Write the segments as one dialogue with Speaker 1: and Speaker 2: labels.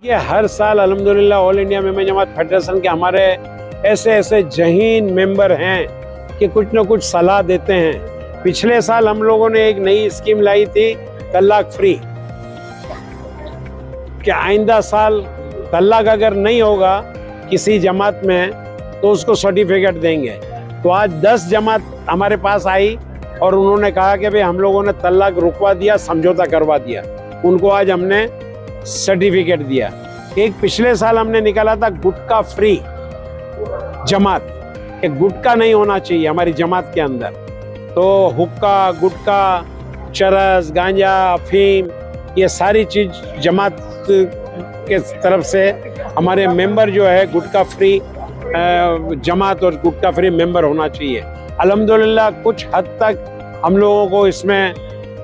Speaker 1: ये हर साल अल्हम्दुलिल्लाह ऑल इंडिया मेमन जमात फेडरेशन के हमारे ऐसे ऐसे जहीन मेंबर हैं कि कुछ न कुछ सलाह देते हैं। पिछले साल हम लोगों ने एक नई स्कीम लाई थी तलाक फ्री, कि आइंदा साल तलाक अगर नहीं होगा किसी जमात में तो उसको सर्टिफिकेट देंगे। तो आज 10 जमात हमारे पास आई और उन्होंने कहा कि भाई हम लोगों ने तलाक रुकवा दिया, समझौता करवा दिया। उनको आज हमने सर्टिफिकेट दिया। एक पिछले साल हमने निकाला था गुटखा फ्री जमात, कि गुटखा नहीं होना चाहिए हमारी जमात के अंदर। तो हुक्का, गुटखा, चरस, गांजा, अफीम, ये सारी चीज जमात के तरफ से हमारे मेंबर जो है गुटखा फ्री जमात और गुटखा फ्री मेंबर होना चाहिए। अल्हम्दुलिल्लाह कुछ हद तक हम लोगों को इसमें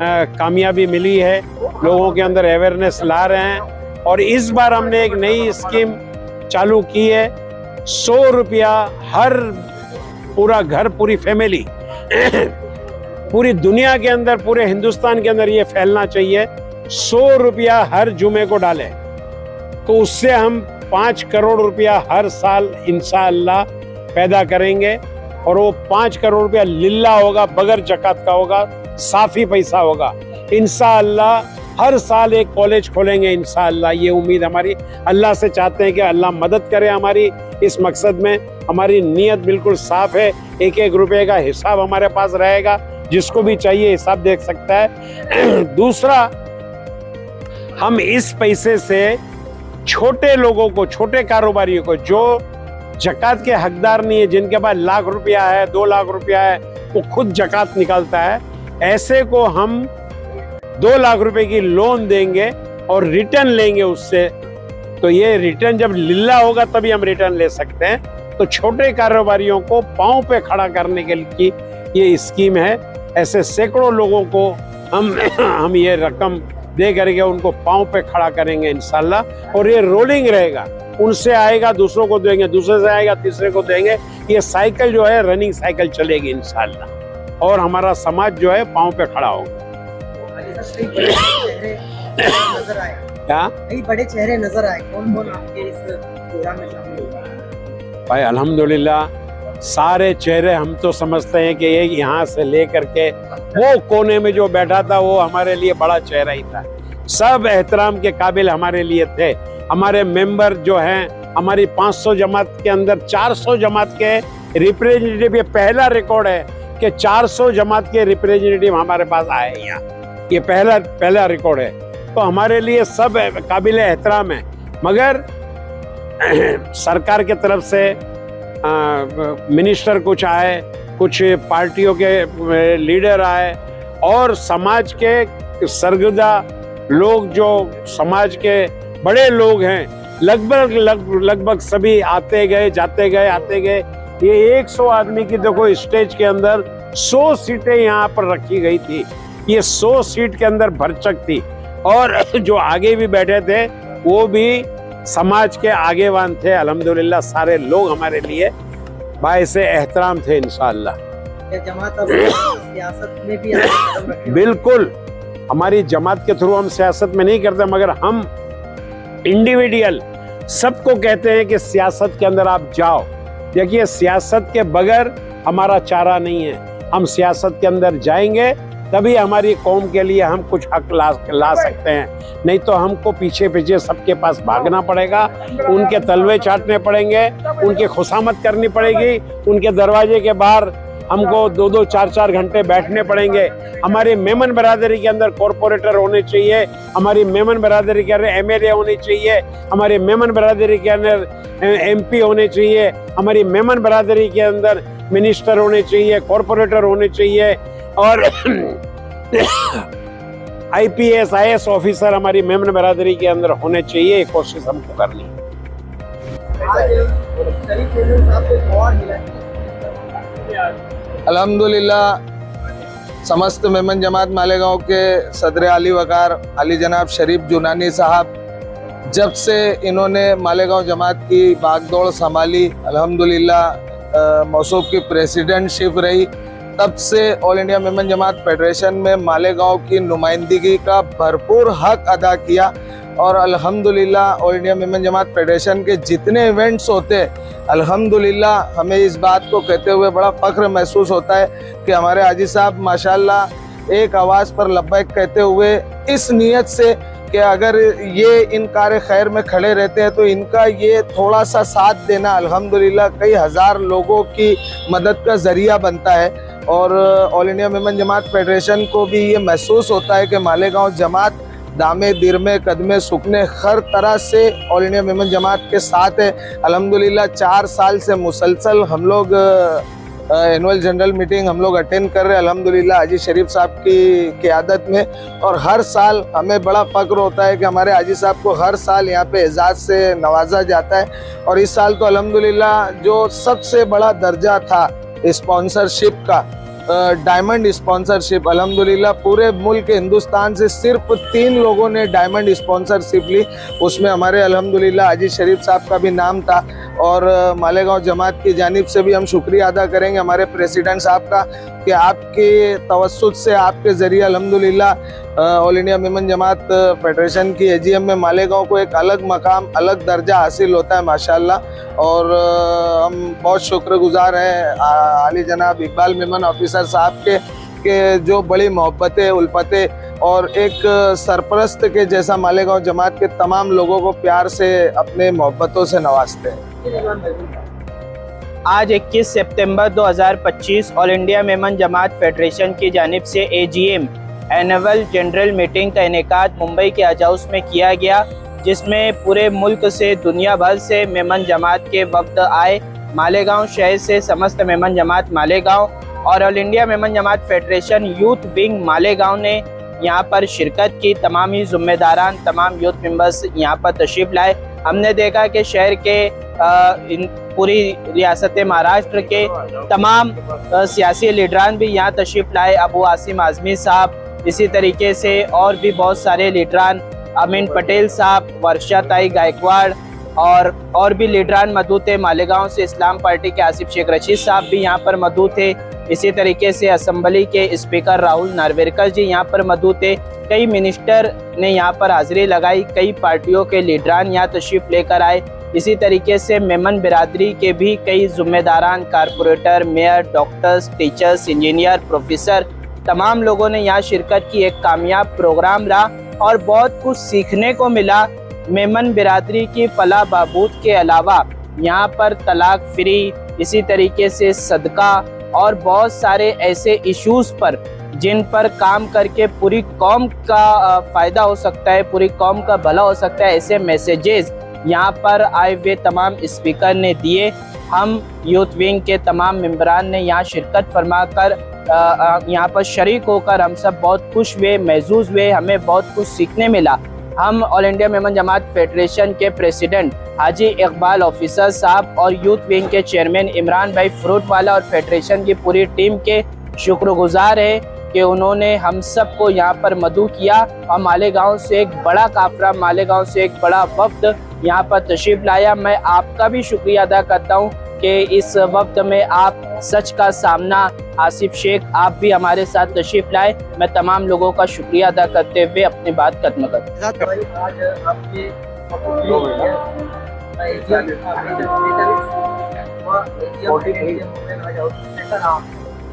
Speaker 1: कामयाबी मिली है, लोगों के अंदर अवेयरनेस ला रहे हैं। और इस बार हमने एक नई स्कीम चालू की है, 100 रुपया हर पूरा घर, पूरी फैमिली पूरी दुनिया के अंदर, पूरे हिंदुस्तान के अंदर ये फैलना चाहिए। 100 रुपया हर जुमे को डालें तो उससे हम 5 करोड़ रुपया हर साल इंशाअल्लाह पैदा करेंगे। और वो 5 करोड़ रुपया लिल्ला होगा, बगैर जकात का होगा, साफी पैसा होगा। इंशाअल्लाह हर साल एक कॉलेज खोलेंगे इंशाअल्लाह, ये उम्मीद हमारी। अल्लाह से चाहते हैं कि अल्लाह मदद करे हमारी इस मकसद में। हमारी नीयत बिल्कुल साफ है, एक एक रुपए का हिसाब हमारे पास रहेगा, जिसको भी चाहिए हिसाब देख सकता है। दूसरा, हम इस पैसे से छोटे लोगों को, छोटे कारोबारियों को जो जकात के हकदार नहीं है, जिनके पास लाख रुपया है, 2 लाख रुपया है, वो खुद जकात निकालता है, ऐसे को हम 2 लाख रुपए की लोन देंगे और रिटर्न लेंगे उससे। तो ये रिटर्न जब लिल्ला होगा तभी हम रिटर्न ले सकते हैं। तो छोटे कारोबारियों को पांव पे खड़ा करने के लिए ये स्कीम है। ऐसे सैकड़ों लोगों को हम ये रकम दे करके उनको पांव पे खड़ा करेंगे इंशाल्लाह। और ये रोलिंग रहेगा, उनसे आएगा दूसरों को देंगे, दूसरे से आएगा तीसरे को देंगे। ये साइकिल जो है रनिंग साइकिल चलेगी इंशाल्लाह, और हमारा समाज जो है पांव पे खड़ा होगा।
Speaker 2: नजर आए
Speaker 1: क्या
Speaker 2: कई बड़े चेहरे नजर आए, कौन कौन आपके इस प्रोग्राम में शामिल हुए?
Speaker 1: भाई अल्हम्दुलिल्लाह सारे चेहरे हम तो समझते हैं कि ये यहाँ से लेकर के वो कोने में जो बैठा था वो हमारे लिए बड़ा चेहरा ही था। सब एहतराम के काबिल हमारे लिए थे। हमारे मेंबर जो हैं, हमारी 500 जमात के अंदर 400 जमात के रिप्रेजेंटेटिव, ये पहला रिकॉर्ड है कि 400 जमात के रिप्रेजेंटेटिव हमारे पास आए यहाँ। ये पहला रिकॉर्ड है। तो हमारे लिए सब काबिल एहतराम है। मगर सरकार के तरफ से मिनिस्टर कुछ आए, कुछ पार्टियों के लीडर आए, और समाज के सरगुजा लोग जो समाज के बड़े लोग हैं, लगभग सभी आते गए, जाते गए, आते गए। ये 100 आदमी की देखो स्टेज के अंदर 100 सीटें यहाँ पर रखी गई थी। ये 100 सीट के अंदर भरचक थी। और जो आगे भी बैठे थे वो भी समाज के आगेवान थे। अल्हम्दुलिल्लाह सारे लोग हमारे लिए बाइसे एहतराम थे इंशाअल्लाह।
Speaker 2: जमात अब सियासत में भी कदम रखे?
Speaker 1: बिल्कुल, हमारी जमात के थ्रू हम सियासत में नहीं करते, मगर हम इंडिविजुअल सबको कहते हैं कि सियासत के अंदर आप जाओ। देखिए, सियासत के बगैर हमारा चारा नहीं है। हम सियासत के अंदर जाएंगे तभी हमारी कौम के लिए हम कुछ हक ला सकते हैं। नहीं तो हमको पीछे पीछे सबके पास भागना पड़ेगा, उनके तलवे चाटने पड़ेंगे, उनकी खुशामद करनी पड़ेगी, उनके दरवाजे के बाहर हमको 2-2, 4-4 घंटे बैठने पड़ेंगे। हमारी मेमन बरादरी के अंदर कॉरपोरेटर होने चाहिए, हमारी मेमन बरादरी के अंदर MLA होने चाहिए, हमारी मेमन बरादरी के अंदर MP होने चाहिए, हमारी मेमन बरादरी के अंदर मिनिस्टर होने चाहिए, कॉरपोरेटर होने चाहिए, और IPS IAS ऑफिसर हमारी मेमन बरादरी के अंदर होने चाहिए। ये कोशिश हमको करनी है।
Speaker 3: अल्हम्दुलिल्लाह समस्त मेमन जमात मालेगांव के सदर आली वकार अली जनाब शरीफ जुनानी साहब, जब से इन्होंने मालेगांव जमात की बागडोर संभाली, अल्हम्दुलिल्लाह मौसूफ की प्रेसिडेंटशिप रही, तब से ऑल इंडिया मेमन जमात फेडरेशन में मालेगांव की नुमाइंदगी का भरपूर हक अदा किया। और अल्हम्दुलिल्लाह ऑल इंडिया मेमन जमात फेडरेशन के जितने इवेंट्स होते हैं अल्हम्दुलिल्लाह हमें इस बात को कहते हुए बड़ा फख्र महसूस होता है कि हमारे हाजी साहब माशाल्लाह एक आवाज़ पर लब्बैक कहते हुए इस नीयत से कि अगर ये इन कार्य खैर में खड़े रहते हैं तो इनका ये थोड़ा सा साथ देना अल्हम्दुलिल्लाह कई हज़ार लोगों की मदद का ज़रिया बनता है। और ऑल इंडिया मेमन जमात फेडरेशन को भी ये महसूस होता है कि मालेगांव जमात दामे दिरमे कदमे सुखने हर तरह से ऑल इंडिया मेमन जमात के साथ है। अल्हम्दुलिल्लाह 4 साल से मुसलसल हम लोग एनुअल जनरल मीटिंग हम लोग अटेंड कर रहे हैं अल्हम्दुलिल्लाह हाजी शरीफ साहब की क़ियादत में। और हर साल हमें बड़ा फ़ख्र होता है कि हमारे हाजी साहब को हर साल यहाँ पे एजाज़ से नवाजा जाता है। और इस साल तो अल्हम्दुलिल्लाह जो सबसे बड़ा दर्जा था स्पॉन्सरशिप का, डायमंड स्पॉन्सरशिप, अल्हम्दुलिल्लाह पूरे मुल्क हिंदुस्तान से सिर्फ 3 लोगों ने डायमंड स्पॉन्सरशिप ली। उसमें हमारे अल्हम्दुलिल्लाह हाजी शरीफ साहब का भी नाम था। और मालेगांव जमात की जानिब से भी हम शुक्रिया अदा करेंगे हमारे प्रेसिडेंट साहब का कि आपके तवस्सुत से आपके ज़रिए अल्हम्दुलिल्लाह ऑल इंडिया मेमन जमात फेडरेशन की एजीएम में मालेगांव को एक अलग मकाम, अलग दर्जा हासिल होता है माशाल्लाह। और हम बहुत शुक्रगुजार हैं आली जनाब इकबाल मेमन ऑफिसर साहब के जो बड़ी मोहब्बतें उल्फतें और एक सरपरस्त के जैसा मालेगांव जमात के तमाम लोगों को प्यार से अपने मोहब्बतों से नवाजते हैं।
Speaker 4: आज 21 सितंबर 2025 ऑल इंडिया मेमन जमात फेडरेशन की जानिब से एजीएम एनुअल जनरल मीटिंग का इनेकाद मुंबई के हज हाउस में किया गया, जिसमें पूरे मुल्क से दुनिया भर से मेमन जमात के वफ्द आए। मालेगांव शहर से समस्त मेमन जमात मालेगांव और ऑल इंडिया मेमन जमात फेडरेशन यूथ विंग मालेगांव ने यहाँ पर शिरकत की। तमाम ही ज़िम्मेदारान, तमाम यूथ मेंबर्स यहाँ पर तशरीफ़ लाए। हमने देखा कि शहर के पूरी रियासत महाराष्ट्र के तमाम सियासी लीडरान भी यहाँ तशरीफ़ लाए। अबू आसिम आज़मी साहब, इसी तरीके से और भी बहुत सारे लीडरान, अमीन पटेल साहब, वर्षा ताई गायकवाड़ और भी लीडरान मौजूद थे। मालेगांव से इस्लाम पार्टी के आसिफ शेख रशीद साहब भी यहाँ पर मौजूद थे। इसी तरीके से असम्बली के स्पीकर राहुल नार्वेकर जी यहाँ पर मौजूद थे। कई मिनिस्टर ने यहाँ पर हाजिरी लगाई, कई पार्टियों के लीडरान यहाँ तशरीफ़ लेकर आए। इसी तरीके से मेमन बिरादरी के भी कई ज़िम्मेदारान, corporator, mayor, doctors, teachers, engineer, professor, तमाम लोगों ने यहाँ शिरकत की। एक कामयाब प्रोग्राम रहा और बहुत कुछ सीखने को मिला। मेमन बिरादरी की फलाह बहबूद के अलावा यहाँ पर तलाक फ्री, इसी तरीके से सदका और बहुत सारे ऐसे इश्यूज़ पर जिन पर काम करके पूरी कौम का फ़ायदा हो सकता है, पूरी कौम का भला हो सकता है, ऐसे मैसेजेस यहाँ पर आए हुए तमाम स्पीकर ने दिए। हम यूथ विंग के तमाम मेंबरान ने यहाँ शिरकत फरमा कर यहाँ पर शरीक होकर हम सब बहुत खुश हुए, महसूस हुए, हमें बहुत कुछ सीखने मिला। हम ऑल इंडिया मेमन जमात फेडरेशन के प्रेसिडेंट हाजी इकबाल ऑफिसर साहब और यूथ विंग के चेयरमैन इमरान भाई फ्रूटवाला और फेडरेशन की पूरी टीम के शुक्रगुजार हैं कि उन्होंने हम सब को यहाँ पर मदऊ किया। और मालेगांव से एक बड़ा काफिला, मालेगांव से एक बड़ा वफ्द यहाँ पर तशरीफ़ लाया। मैं आपका भी शुक्रिया अदा करता हूँ कि इस वक्त में आप सच का सामना, आसिफ शेख, आप भी हमारे साथ तशरीफ़ लाए। मैं तमाम लोगों का शुक्रिया अदा करते हुए अपनी बात खत्म करता हूँ।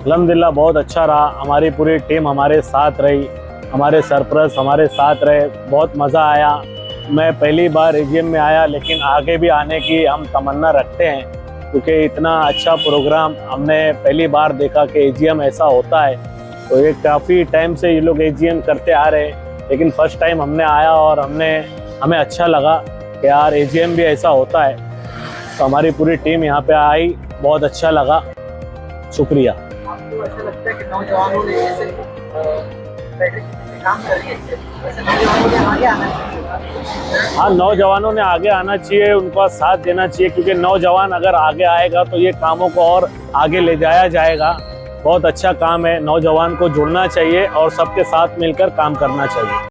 Speaker 5: अल्हम्दुलिल्लाह बहुत अच्छा रहा। हमारी पूरी टीम हमारे साथ रही, हमारे सरपरस्त हमारे साथ रहे, बहुत मज़ा आया। मैं पहली बार एजीएम में आया, लेकिन आगे भी आने की हम तमन्ना रखते हैं क्योंकि इतना अच्छा प्रोग्राम हमने पहली बार देखा कि एजीएम ऐसा होता है। तो ये काफ़ी टाइम से ये लोग एजीएम करते आ रहे हैं, लेकिन फर्स्ट टाइम हमने आया और हमें अच्छा लगा कि यार एजीएम भी ऐसा होता है। तो हमारी पूरी टीम यहाँ पे आई, बहुत अच्छा लगा। शुक्रिया।
Speaker 2: आपको ऐसा लगता है कि नौजवानों ने जैसे फेडरेशन में काम कर रही है, वैसे नौजवानों ने आगे आना चाहिए?
Speaker 5: हाँ, नौजवानों ने आगे आना चाहिए, उनका साथ देना चाहिए, क्योंकि नौजवान अगर आगे आएगा तो ये कामों को और आगे ले जाया जाएगा। बहुत अच्छा काम है, नौजवान को जुड़ना चाहिए और सबके साथ मिलकर काम करना चाहिए।